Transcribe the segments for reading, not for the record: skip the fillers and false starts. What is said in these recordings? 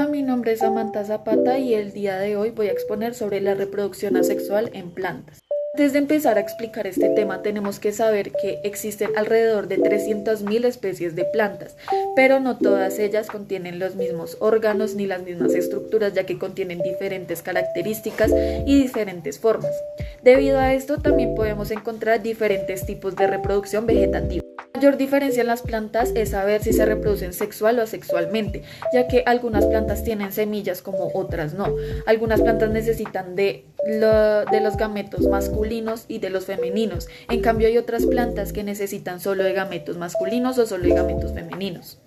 Mi nombre es Samantha Zapata y el día de hoy voy a exponer sobre la reproducción asexual en plantas. Antes de empezar a explicar este tema, tenemos que saber que existen alrededor de 300.000 especies de plantas, pero no todas ellas contienen los mismos órganos ni las mismas estructuras, ya que contienen diferentes características y diferentes formas. Debido a esto, también podemos encontrar diferentes tipos de reproducción vegetativa. La mayor diferencia en las plantas es saber si se reproducen sexual o asexualmente, ya que algunas plantas tienen semillas como otras no. Algunas plantas necesitan de los gametos masculinos y de los femeninos. En cambio, hay otras plantas que necesitan solo de gametos masculinos o solo de gametos femeninos.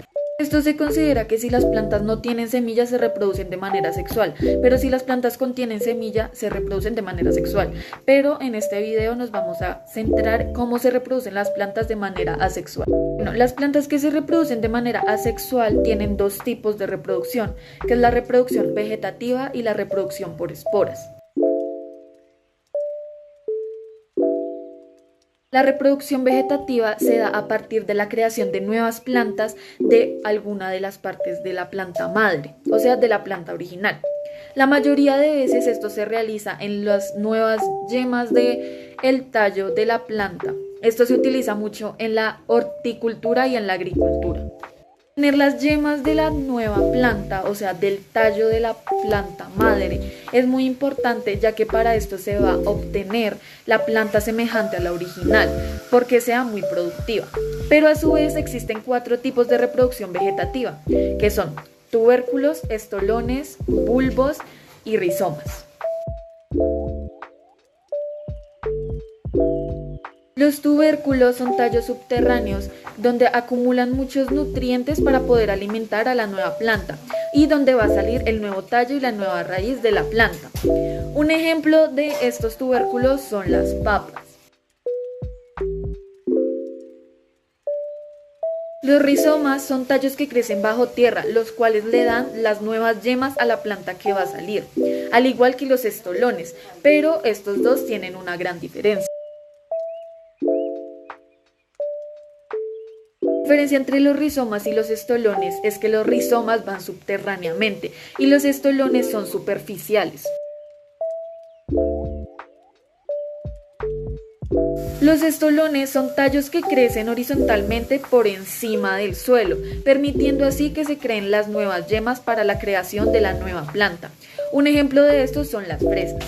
Esto se considera que si las plantas no tienen semillas se reproducen de manera sexual, pero si las plantas contienen semilla se reproducen de manera sexual. Pero en este video nos vamos a centrar cómo se reproducen las plantas de manera asexual. Bueno, las plantas que se reproducen de manera asexual tienen dos tipos de reproducción, que es la reproducción vegetativa y la reproducción por esporas. La reproducción vegetativa se da a partir de la creación de nuevas plantas de alguna de las partes de la planta madre, o sea, de la planta original. La mayoría de veces esto se realiza en las nuevas yemas del tallo de la planta. Esto se utiliza mucho en la horticultura y en la agricultura. Tener las yemas de la nueva planta, o sea, del tallo de la planta madre, es muy importante, ya que para esto se va a obtener la planta semejante a la original, porque sea muy productiva. Pero a su vez existen 4 tipos de reproducción vegetativa, que son tubérculos, estolones, bulbos y rizomas. Los tubérculos son tallos subterráneos donde acumulan muchos nutrientes para poder alimentar a la nueva planta y donde va a salir el nuevo tallo y la nueva raíz de la planta. Un ejemplo de estos tubérculos son las papas. Los rizomas son tallos que crecen bajo tierra, los cuales le dan las nuevas yemas a la planta que va a salir, al igual que los estolones, pero estos dos tienen una gran diferencia. La diferencia entre los rizomas y los estolones es que los rizomas van subterráneamente y los estolones son superficiales. Los estolones son tallos que crecen horizontalmente por encima del suelo, permitiendo así que se creen las nuevas yemas para la creación de la nueva planta. Un ejemplo de estos son las fresas.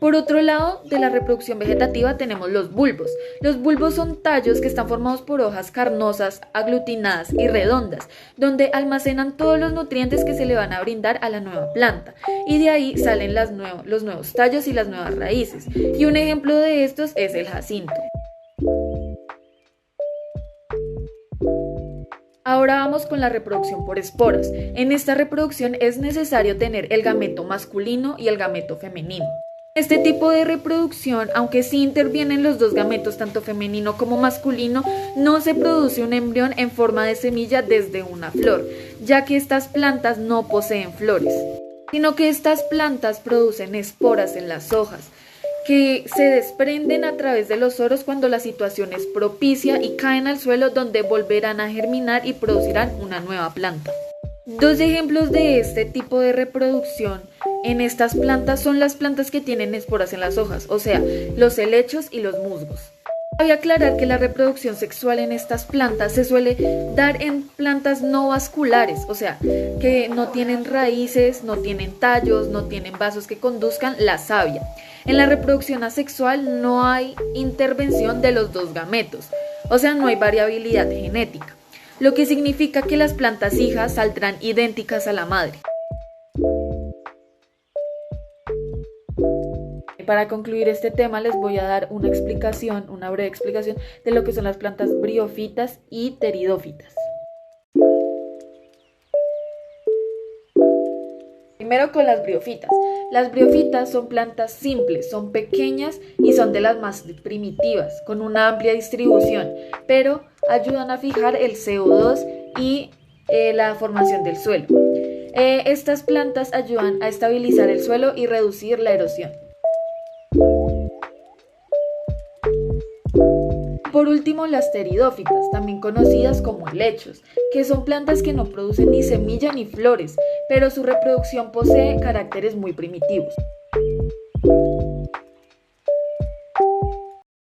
Por otro lado, de la reproducción vegetativa tenemos los bulbos. Los bulbos son tallos que están formados por hojas carnosas, aglutinadas y redondas, donde almacenan todos los nutrientes que se le van a brindar a la nueva planta, y de ahí salen los nuevos tallos y las nuevas raíces. Y un ejemplo de estos es el jacinto. Ahora vamos con la reproducción por esporas. En esta reproducción es necesario tener el gameto masculino y el gameto femenino. Este tipo de reproducción, aunque sí intervienen los dos gametos, tanto femenino como masculino, no se produce un embrión en forma de semilla desde una flor, ya que estas plantas no poseen flores, sino que estas plantas producen esporas en las hojas, que se desprenden a través de los soros cuando la situación es propicia y caen al suelo, donde volverán a germinar y producirán una nueva planta. Dos ejemplos de este tipo de reproducción en estas plantas son las plantas que tienen esporas en las hojas, o sea, los helechos y los musgos. Cabe aclarar que la reproducción sexual en estas plantas se suele dar en plantas no vasculares, o sea, que no tienen raíces, no tienen tallos, no tienen vasos que conduzcan la savia. En la reproducción asexual no hay intervención de los dos gametos, o sea, no hay variabilidad genética, lo que significa que las plantas hijas saldrán idénticas a la madre. Para concluir este tema les voy a dar una breve explicación de lo que son las plantas briófitas y pteridófitas. Primero con las briófitas. Las briófitas son plantas simples, son pequeñas y son de las más primitivas, con una amplia distribución, pero ayudan a fijar el CO2 y la formación del suelo. Estas plantas ayudan a estabilizar el suelo y reducir la erosión. por último, las pteridófitas, también conocidas como helechos, que son plantas que no producen ni semilla ni flores, pero su reproducción posee caracteres muy primitivos.